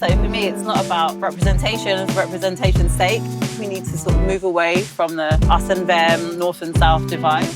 So for me, it's not about representation for representation's sake. We need to sort of move away from the us and them, north and south divide.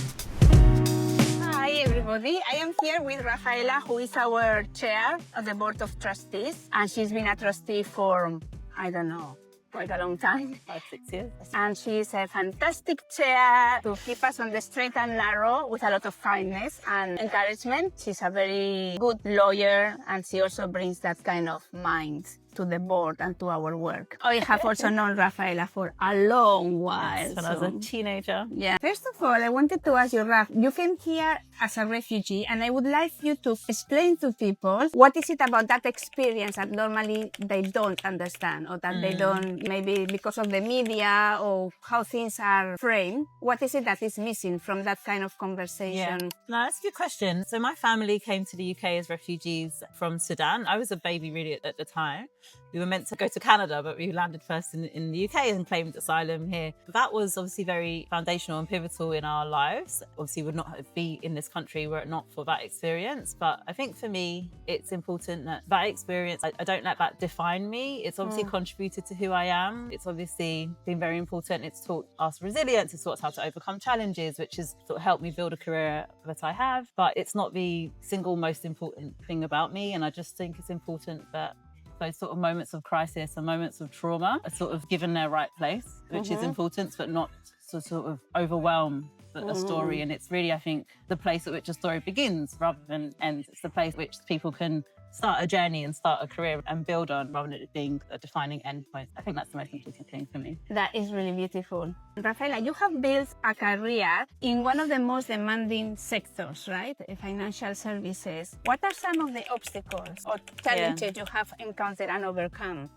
Hi everybody, I am here with Raphaella, who is our chair of the Board of Trustees, and she's been a trustee for, I don't know, quite a long time. 5-6 years. And she's a fantastic chair to keep us on the straight and narrow with a lot of kindness and encouragement. She's a very good lawyer, and she also brings that kind of mind to the board and to our work. I have also known Raphaella for a long while. Yes, when I was a teenager. Yeah. First of all, I wanted to ask you, Raf, you came here as a refugee, and I would like you to explain to people what is it about that experience that normally they don't understand, or that they don't, maybe because of the media or how things are framed. What is it that is missing from that kind of conversation? Yeah. No, that's a good question. So my family came to the UK as refugees from Sudan. I was a baby really at the time. We were meant to go to Canada, but we landed first in the UK and claimed asylum here. That was obviously very foundational and pivotal in our lives. Obviously, would not be in this country were it not for that experience. But I think for me, it's important that that experience, I don't let that define me. It's obviously contributed to who I am. It's obviously been very important. It's taught us resilience. It's taught us how to overcome challenges, which has sort of helped me build a career that I have. But it's not the single most important thing about me. And I just think it's important that those sort of moments of crisis and moments of trauma are sort of given their right place, which is important, but not to sort of overwhelm a story. And it's really, I think, the place at which a story begins rather than ends. It's the place at which people can start a journey and start a career and build on, rather than it being a defining endpoint. I think that's the most important thing for me. That is really beautiful. Raphaella, you have built a career in one of the most demanding sectors, right? Financial services. What are some of the obstacles or challenges you have encountered and overcome?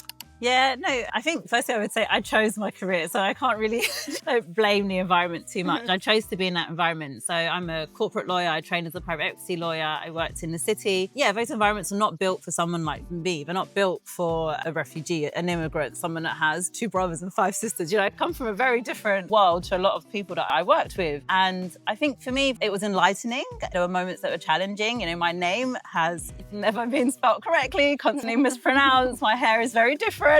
Yeah, no, I think firstly I would say I chose my career, so I can't really don't blame the environment too much. I chose to be in that environment. So I'm a corporate lawyer, I trained as a private equity lawyer, I worked in the city. Yeah, those environments are not built for someone like me. They're not built for a refugee, an immigrant, someone that has 2 brothers and 5 sisters. You know, I come from a very different world to a lot of people that I worked with. And I think for me, it was enlightening. There were moments that were challenging. You know, my name has never been spelled correctly, constantly mispronounced. My hair is very different.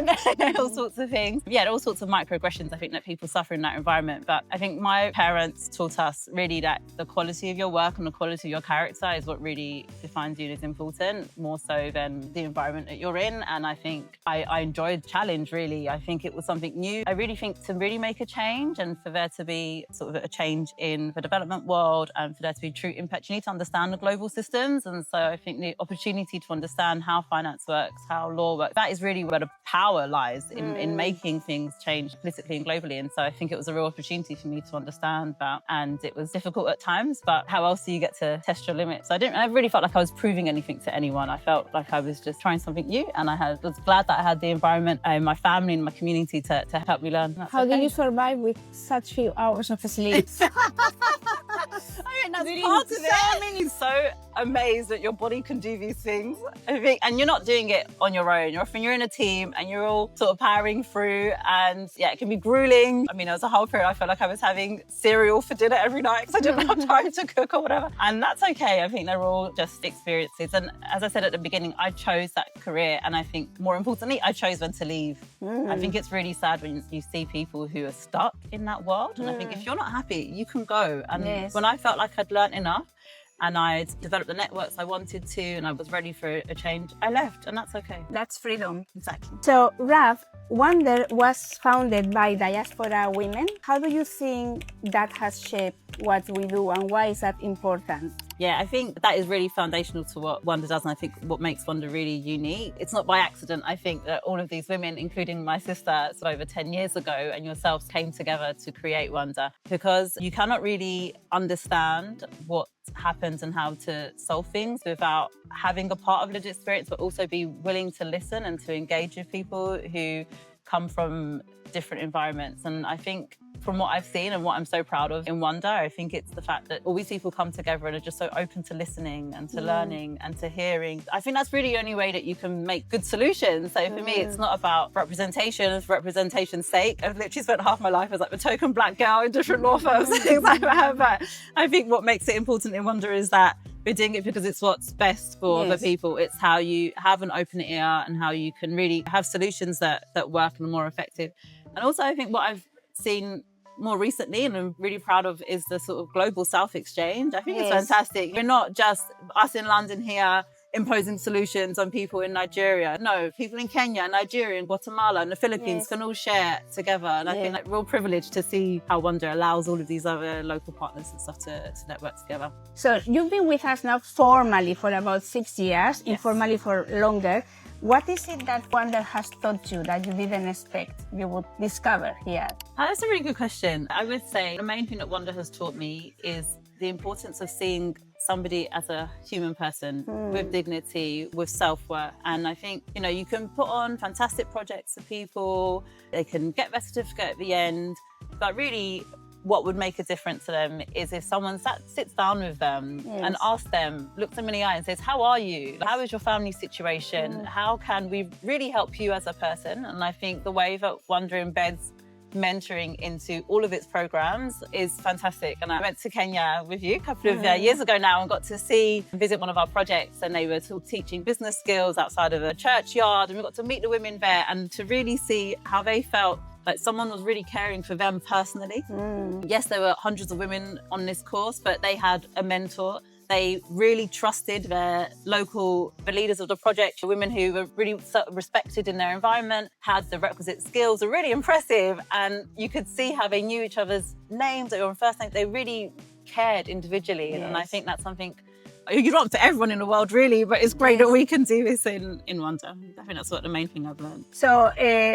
All sorts of things. Yeah, all sorts of microaggressions I think that people suffer in that environment. But I think my parents taught us really that the quality of your work and the quality of your character is what really defines you and is important, more so than the environment that you're in. And I think I enjoyed challenge, really. I think it was something new. I really think to really make a change and for there to be sort of a change in the development world and for there to be true impact, you need to understand the global systems. And so I think the opportunity to understand how finance works, how law works, that is really where the power lies in making things change politically and globally. And so I think it was a real opportunity for me to understand that. And it was difficult at times, but how else do you get to test your limits? So I really felt like I was proving anything to anyone. I felt like I was just trying something new, and was glad that I had the environment and my family and my community to help me learn. How do you survive with such few hours of sleep? I mean, that's hard to say. I mean, you're so amazed that your body can do these things. I think, and you're not doing it on your own. You're in a team and you're all sort of powering through, and yeah, it can be grueling. I mean, there was a whole period I felt like I was having cereal for dinner every night because I didn't have time to cook or whatever. And that's okay. I think they're all just experiences. And as I said at the beginning, I chose that career, and I think more importantly, I chose when to leave. I think it's really sad when you see people who are stuck in that world. And I think if you're not happy, you can go. And when I felt like I'd learnt enough, and I'd developed the networks I wanted to, and I was ready for a change, I left, and that's okay. That's freedom. Exactly. So, Raf, Wonder was founded by diaspora women. How do you think that has shaped what we do, and why is that important? Yeah, I think that is really foundational to what Wonder does, and I think what makes Wonder really unique. It's not by accident, I think, that all of these women, including my sister, over 10 years ago, and yourselves came together to create Wonder, because you cannot really understand what happens and how to solve things without having a part of lived experience, but also be willing to listen and to engage with people who come from different environments. And I think from what I've seen and what I'm so proud of in Wonder, I think it's the fact that all these people come together and are just so open to listening and to learning and to hearing. I think that's really the only way that you can make good solutions. So for me, it's not about representation for representation's sake. I've literally spent half my life as like the token black girl in different law firms and things like that. But I think what makes it important in Wonder is that we're doing it because it's what's best for the people. It's how you have an open ear and how you can really have solutions that work and are more effective. And also, I think what I've seen more recently and I'm really proud of is the sort of global South exchange. I think it's fantastic. We're not just us in London here imposing solutions on people in Nigeria. No, people in Kenya, Nigeria, and Guatemala and the Philippines can all share together. And I think real privilege to see how Wonder allows all of these other local partners and stuff to network together. So you've been with us now formally for about 6 years, informally for longer. What is it that Wonder has taught you that you didn't expect you would discover here? That's a really good question. I would say the main thing that Wonder has taught me is the importance of seeing somebody as a human person with dignity, with self-worth. And I think, you can put on fantastic projects for people, they can get their certificate at the end, but really what would make a difference to them is if someone sits down with them and asks them, looks them in the eye and says, how are you? How is your family situation? How can we really help you as a person? And I think the way that Wonder embeds mentoring into all of its programs is fantastic. And I went to Kenya with you a couple of years ago now and got to visit one of our projects, and they were sort of teaching business skills outside of a churchyard, and we got to meet the women there and to really see how they felt like someone was really caring for them personally. Yes, there were hundreds of women on this course, but they had a mentor. They really trusted the leaders of the project, women who were really respected in their environment, had the requisite skills, were really impressive. And you could see how they knew each other's names or first names. They really cared individually. And I think that's something you don't for everyone in the world, really, but it's great that we can do this in Wonder. I think that's what the main thing I've learned. So,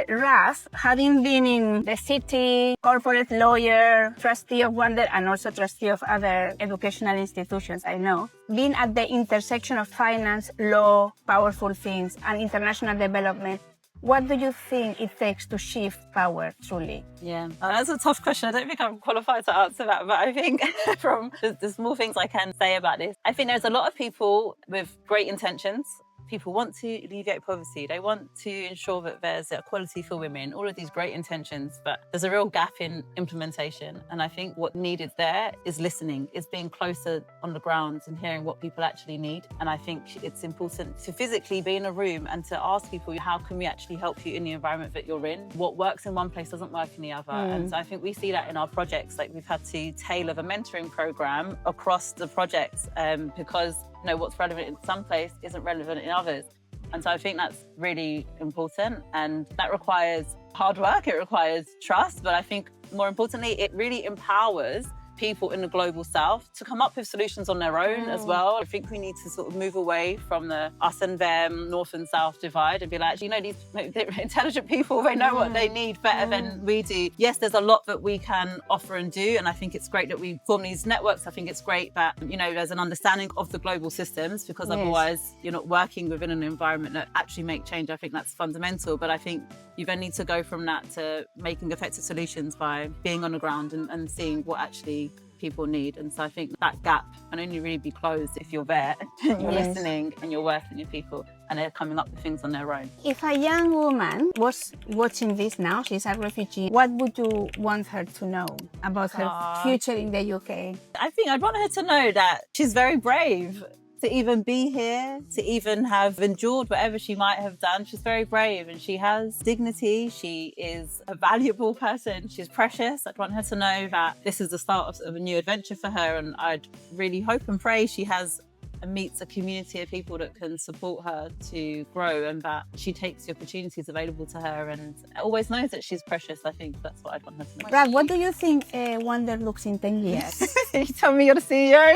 Raf, having been in the city, corporate lawyer, trustee of Wonder, and also trustee of other educational institutions, I know, being at the intersection of finance, law, powerful things, and international development, what do you think it takes to shift power truly? Yeah, that's a tough question. I don't think I'm qualified to answer that, but I think from the small things I can say about this, I think there's a lot of people with great intentions. People want to alleviate poverty. They want to ensure that there's equality for women, all of these great intentions, but there's a real gap in implementation. And I think what needed there is listening, is being closer on the ground and hearing what people actually need. And I think it's important to physically be in a room and to ask people, how can we actually help you in the environment that you're in? What works in one place doesn't work in the other. And so I think we see that in our projects. Like, we've had to tailor the mentoring program across the projects because what's relevant in some place isn't relevant in others. And so I think that's really important, and that requires hard work, it requires trust, but I think more importantly, it really empowers people in the global South to come up with solutions on their own as well. I think we need to sort of move away from the us and them, North and South divide, and be like, these intelligent people, they know what they need better than we do. Yes, there's a lot that we can offer and do, and I think it's great that we form these networks. I think it's great that, there's an understanding of the global systems, because otherwise you're not working within an environment that actually make change. I think that's fundamental, but I think you then need to go from that to making effective solutions by being on the ground and seeing what actually people need. And so I think that gap can only really be closed if you're there and you're listening and you're working with people and they're coming up with things on their own. If a young woman was watching this now, she's a refugee, what would you want her to know about her future in the UK? I think I'd want her to know that she's very brave. To even be here, to even have endured whatever she might have done. She's very brave and she has dignity. She is a valuable person. She's precious. I'd want her to know that this is the start of a new adventure for her, and I'd really hope and pray she has and meets a community of people that can support her to grow, and that she takes the opportunities available to her and always knows that she's precious. I think that's what I'd want her to know. Brad, what do you think Wonder looks in 10 years? You tell me you're the CEO.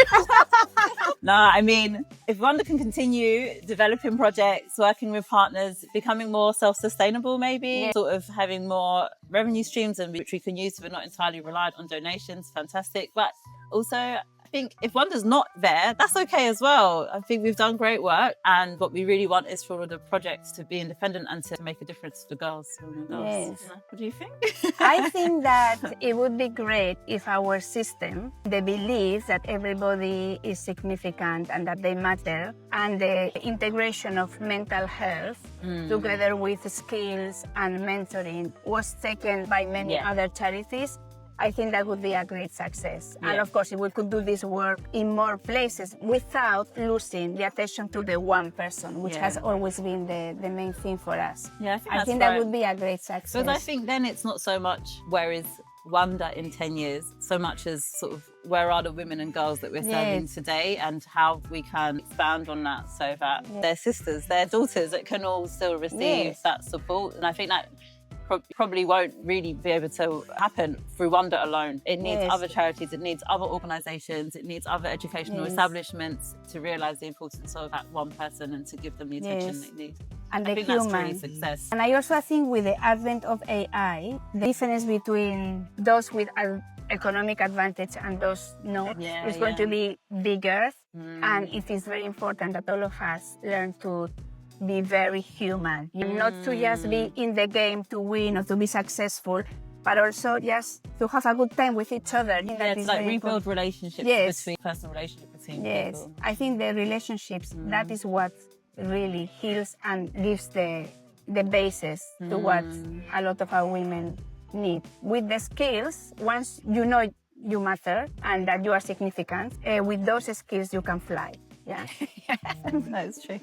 No, I mean, if Wonder can continue developing projects, working with partners, becoming more self-sustainable maybe, sort of having more revenue streams and which we can use so we're not entirely reliant on donations, fantastic. But also, I think if Wonder's not there, that's okay as well. I think we've done great work, and what we really want is for all the projects to be independent and to make a difference to the girls. Yes. What do you think? I think that it would be great if our system, the belief that everybody is significant and that they matter, and the integration of mental health together with skills and mentoring was taken by many other charities. I think that would be a great success. Yeah. And of course, if we could do this work in more places without losing the attention to the one person, which has always been the main thing for us. Yeah, I think that would be a great success. Because I think then it's not so much where is Rwanda in 10 years, so much as sort of where are the women and girls that we're serving today, and how we can expand on that so that their sisters, their daughters, that can all still receive that support. And I think that probably won't really be able to happen through Rwanda alone. It needs other charities, it needs other organisations, it needs other educational establishments to realise the importance of that one person and to give them the attention they need. And I the think human. that's really success. And I also think with the advent of AI, the difference between those with an economic advantage and those not is going to be bigger. And it is very important that all of us learn to be very human. Not to just be in the game to win or to be successful, but also just to have a good time with each other. Yeah, to like rebuild relationships between personal relationships between people. I think the relationships, that is what really heals and gives the basis to what a lot of our women need. With the skills, once you know you matter and that you are significant, with those skills you can fly. Yeah, That's true.